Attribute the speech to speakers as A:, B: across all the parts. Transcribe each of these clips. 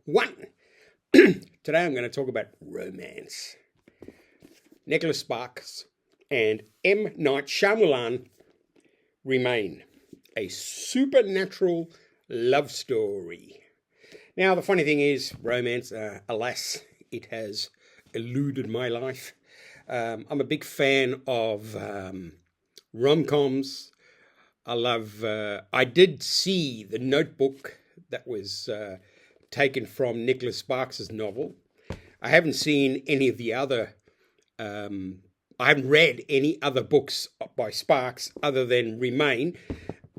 A: 1. Today I'm going to talk about romance. Nicholas Sparks and M. Night Shyamalan Remain, a supernatural love story. Now, the funny thing is, romance, alas, it has eluded my life. I'm a big fan of rom-coms. I did see The Notebook that was taken from Nicholas Sparks' novel. I haven't seen any of the other, I haven't read any other books by Sparks other than Remain.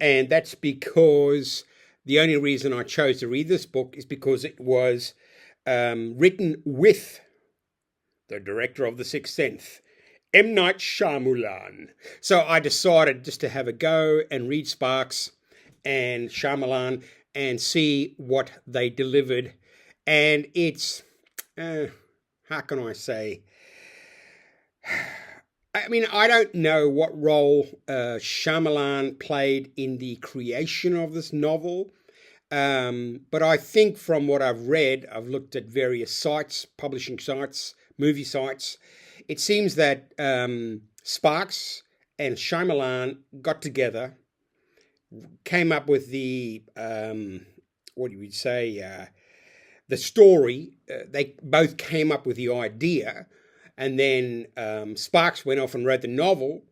A: And that's because the only reason I chose to read this book is because it was written with the director of The Sixth Sense, M. Night Shyamalan. So I decided just to have a go and read Sparks and Shyamalan and see what they delivered. And it's, how can I say? I mean, I don't know what role Shyamalan played in the creation of this novel. But I think from what I've read, I've looked at various sites, publishing sites, movie sites. It seems that Sparks and Shyamalan got together, came up with the, what do you say, the story. They both came up with the idea, and then Sparks went off and wrote the novel,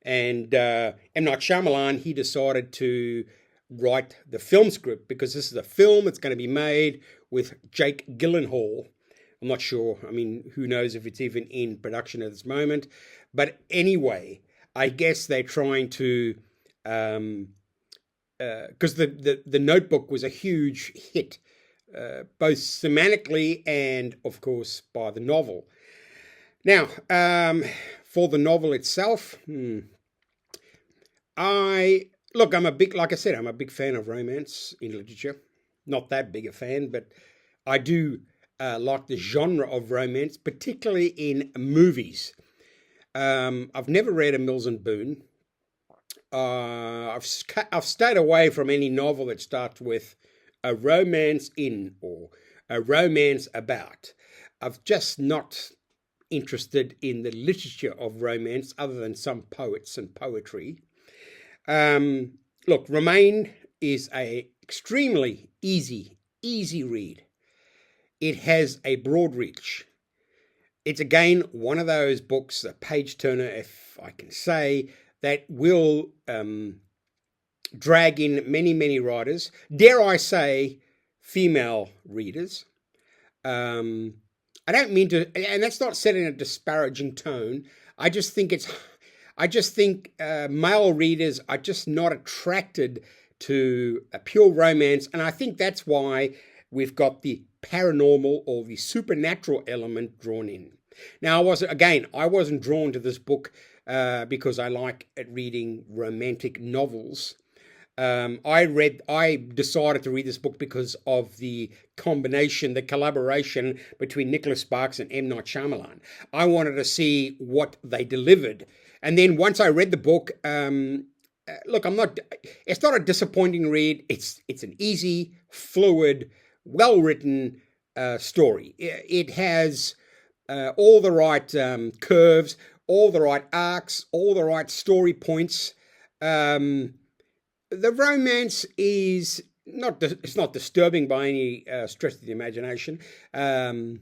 A: and M. Night Shyamalan, he decided to write the film script because this is a film that's going to be made with Jake Gyllenhaal. I'm not sure. I mean, who knows if it's even in production at this moment. But anyway, I guess they're trying to, because the Notebook was a huge hit, both semantically and, of course, by the novel. Now, for the novel itself, I'm a big fan of romance in literature. Not that big a fan, but I do like the genre of romance, particularly in movies. I've never read a Mills and Boon. I've stayed away from any novel that starts with a romance in or a romance about. I've just not interested in the literature of romance other than some poets and poetry. Look, Remain is a extremely easy read. It has a broad reach. It's again one of those books, a page turner, if I can say, that will drag in many writers. Dare I say, female readers. I don't mean to, and that's not said in a disparaging tone. I just think male readers are just not attracted to a pure romance, and I think that's why we've got the paranormal or the supernatural element drawn in. Now, I wasn't drawn to this book because I like reading romantic novels. I decided to read this book because of the collaboration between Nicholas Sparks and M. Night Shyamalan. I wanted to see what they delivered. And then once I read the book, it's not a disappointing read. It's an easy, fluid, well-written story. It has all the right curves, all the right arcs, all the right story points. The romance is it's not disturbing by any stretch of the imagination. We're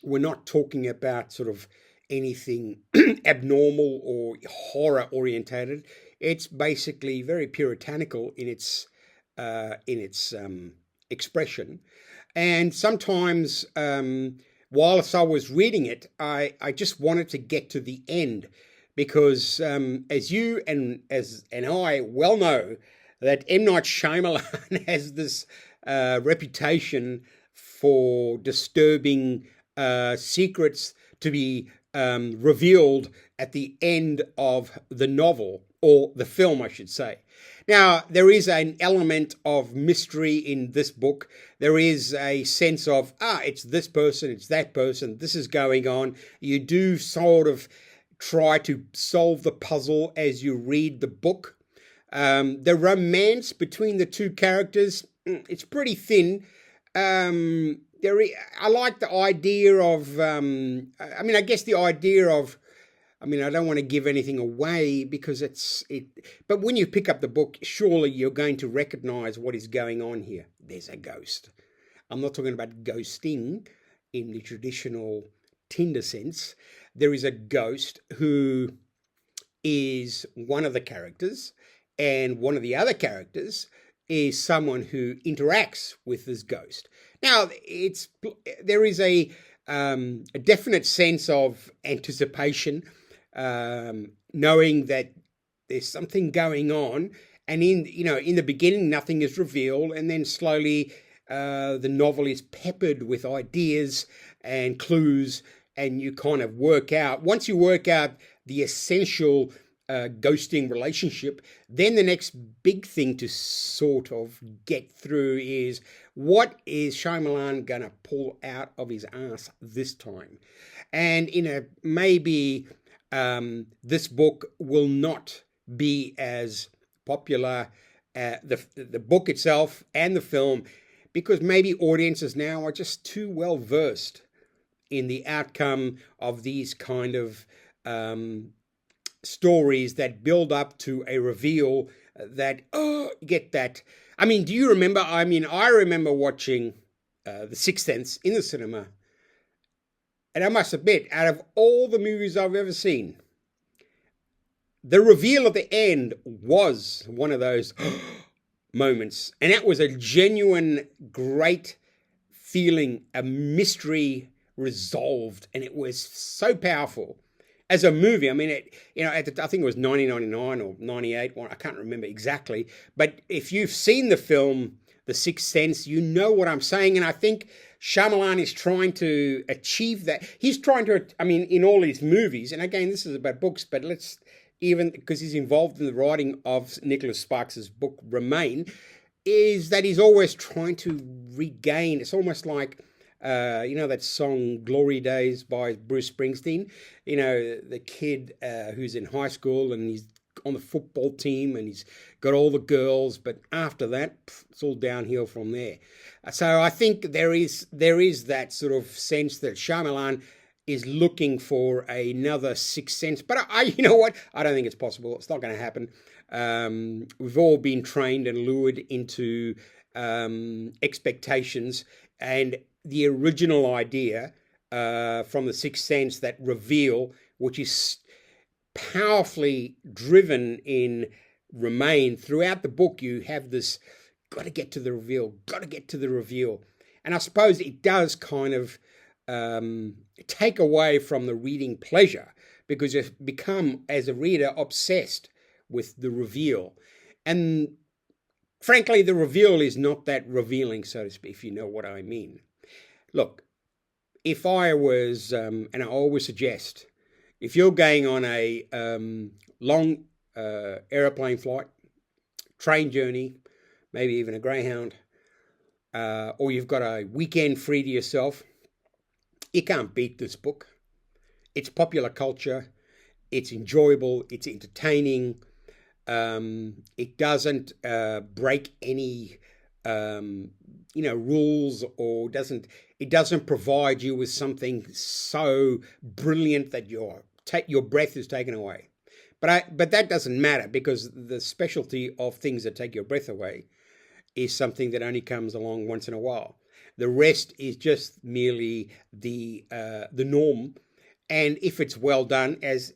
A: not talking about sort of anything abnormal or horror orientated. It's basically very puritanical in its expression. And sometimes, whilst I was reading it, I just wanted to get to the end. Because as you and I well know, that M. Night Shyamalan has this reputation for disturbing secrets to be revealed at the end of the novel, or the film, I should say. Now, there is an element of mystery in this book. There is a sense of, it's this person, it's that person, this is going on. You do sort of try to solve the puzzle as you read the book. The romance between the two characters, it's pretty thin. I like the idea of. I mean, I guess the idea of. I mean, I don't want to give anything away because it's it. But when you pick up the book, surely you're going to recognize what is going on here. There's a ghost. I'm not talking about ghosting in the traditional Tinder sense. There is a ghost who is one of the characters, and one of the other characters is someone who interacts with this ghost. Now, there is a definite sense of anticipation, knowing that there's something going on, and in the beginning nothing is revealed, and then slowly the novel is peppered with ideas and clues, and you kind of once you work out the essential ghosting relationship, then the next big thing to sort of get through is what is Shyamalan going to pull out of his ass this time. And maybe this book will not be as popular, the book itself and the film, because maybe audiences now are just too well versed in the outcome of these kind of stories that build up to a reveal that, get that. I mean, do you remember? I mean, I remember watching The Sixth Sense in the cinema, and I must admit, out of all the movies I've ever seen, the reveal at the end was one of those moments, and that was a genuine, great feeling, a mystery resolved, and it was so powerful as a movie. I mean, I think it was 1999 or 98. I can't remember exactly. But if you've seen the film The Sixth Sense, you know what I'm saying. And I think Shyamalan is trying to achieve that. He's trying to, I mean, in all his movies, and again, this is about books, but because he's involved in the writing of Nicholas Sparks's book Remain, is that he's always trying to regain. It's almost like, that song Glory Days by Bruce Springsteen, the kid who's in high school and he's on the football team and he's got all the girls, but after that, it's all downhill from there. So I think there is that sort of sense that Shyamalan is looking for another Sixth Sense. But you know what? I don't think it's possible. It's not going to happen. We've all been trained and lured into expectations, and the original idea from The Sixth Sense, that reveal, which is powerfully driven in Remain. Throughout the book, you have this, got to get to the reveal. And I suppose it does kind of take away from the reading pleasure, because you become, as a reader, obsessed with the reveal. And frankly, the reveal is not that revealing, so to speak, if you know what I mean. Look, if I was, and I always suggest, if you're going on a long aeroplane flight, train journey, maybe even a Greyhound, or you've got a weekend free to yourself, you can't beat this book. It's popular culture. It's enjoyable. It's entertaining. It doesn't break any rules, or it doesn't provide you with something so brilliant that your breath is taken away. But that doesn't matter, because the specialty of things that take your breath away is something that only comes along once in a while. The rest is just merely the norm. And if it's well done, as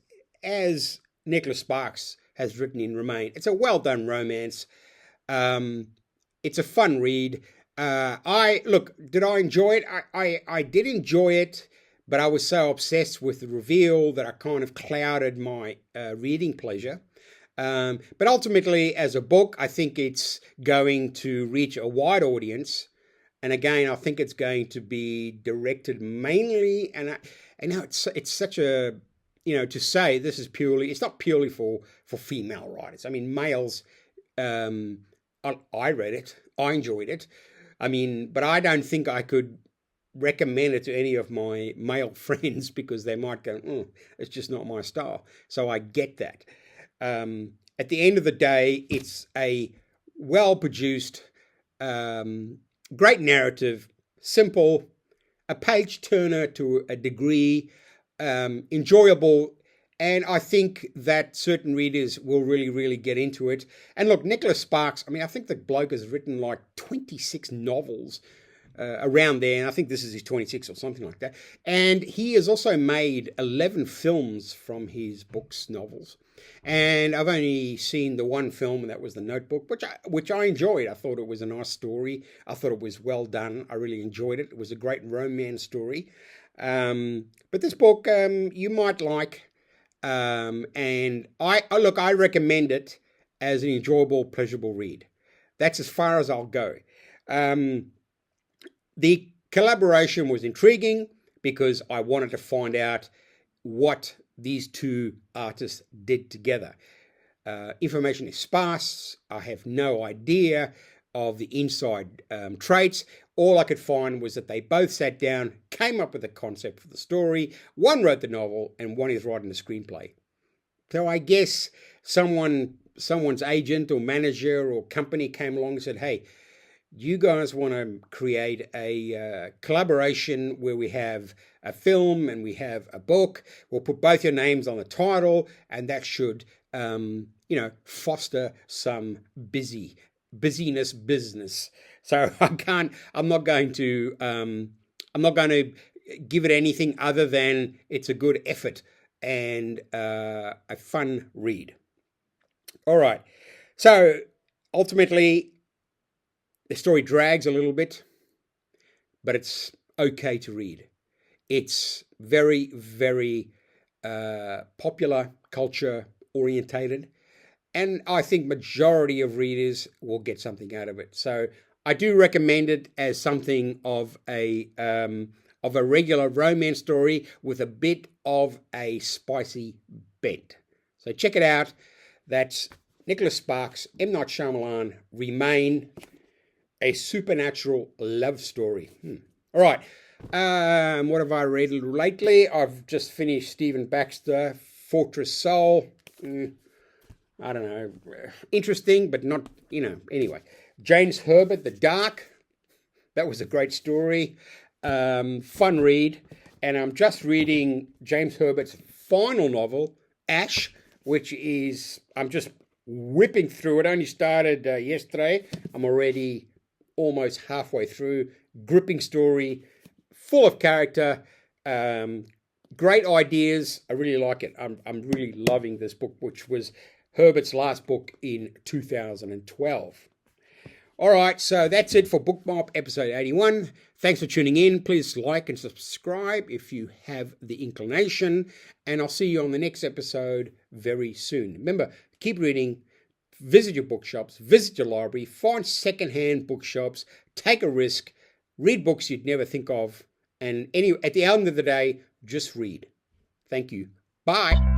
A: Nicholas Sparks has written in Remain, it's a well done romance. It's a fun read. Did I enjoy it? I did enjoy it, but I was so obsessed with the reveal that I kind of clouded my reading pleasure. But ultimately, as a book, I think it's going to reach a wide audience. And again, I think it's going to be directed mainly, and now it's such a, to say this is it's not purely for female writers. I mean, males, I read it, I enjoyed it. I mean, but I don't think I could recommend it to any of my male friends, because they might go, it's just not my style. So I get that. At the end of the day, it's a well-produced, great narrative, simple, a page turner to a degree, enjoyable. And I think that certain readers will really, really get into it. And look, Nicholas Sparks, I mean, I think the bloke has written like 26 novels around there. And I think this is his 26 or something like that. And he has also made 11 films from his books, novels. And I've only seen the one film, and that was The Notebook, which I enjoyed. I thought it was a nice story. I thought it was well done. I really enjoyed it. It was a great romance story. But this book you might like. And I recommend it as an enjoyable, pleasurable read. That's as far as I'll go. The collaboration was intriguing because I wanted to find out what these two artists did together. Information is sparse. I have no idea of the inside traits. All I could find was that they both sat down, came up with a concept for the story. One wrote the novel and one is writing the screenplay. So I guess someone's agent or manager or company came along and said, hey, you guys want to create a collaboration where we have a film and we have a book. We'll put both your names on the title, and that should, foster some busyness business. So I'm not going to give it anything other than it's a good effort and a fun read. All right. So ultimately, the story drags a little bit, but it's okay to read. It's very, very popular culture orientated, and I think majority of readers will get something out of it. So I do recommend it as something of a regular romance story with a bit of a spicy bent. So check it out. That's Nicholas Sparks, M. Night Shyamalan, Remain, a supernatural love story. All right. What have I read lately? I've just finished Stephen Baxter, Fortress Soul. I don't know. Interesting, but not, Anyway, James Herbert, The Dark. That was a great story. Fun read. And I'm just reading James Herbert's final novel, Ash, which is, I'm just whipping through it. I only started yesterday. I'm already almost halfway through. Gripping story, full of character, great ideas. I really like it. I'm really loving this book, which was Herbert's last book in 2012. All right, so that's it for BookMob episode 81. Thanks for tuning in. Please like and subscribe if you have the inclination, and I'll see you on the next episode very soon. Remember, keep reading. Visit your bookshops, visit your library, find secondhand bookshops, take a risk, read books you'd never think of, and at the end of the day, just read. Thank you. Bye.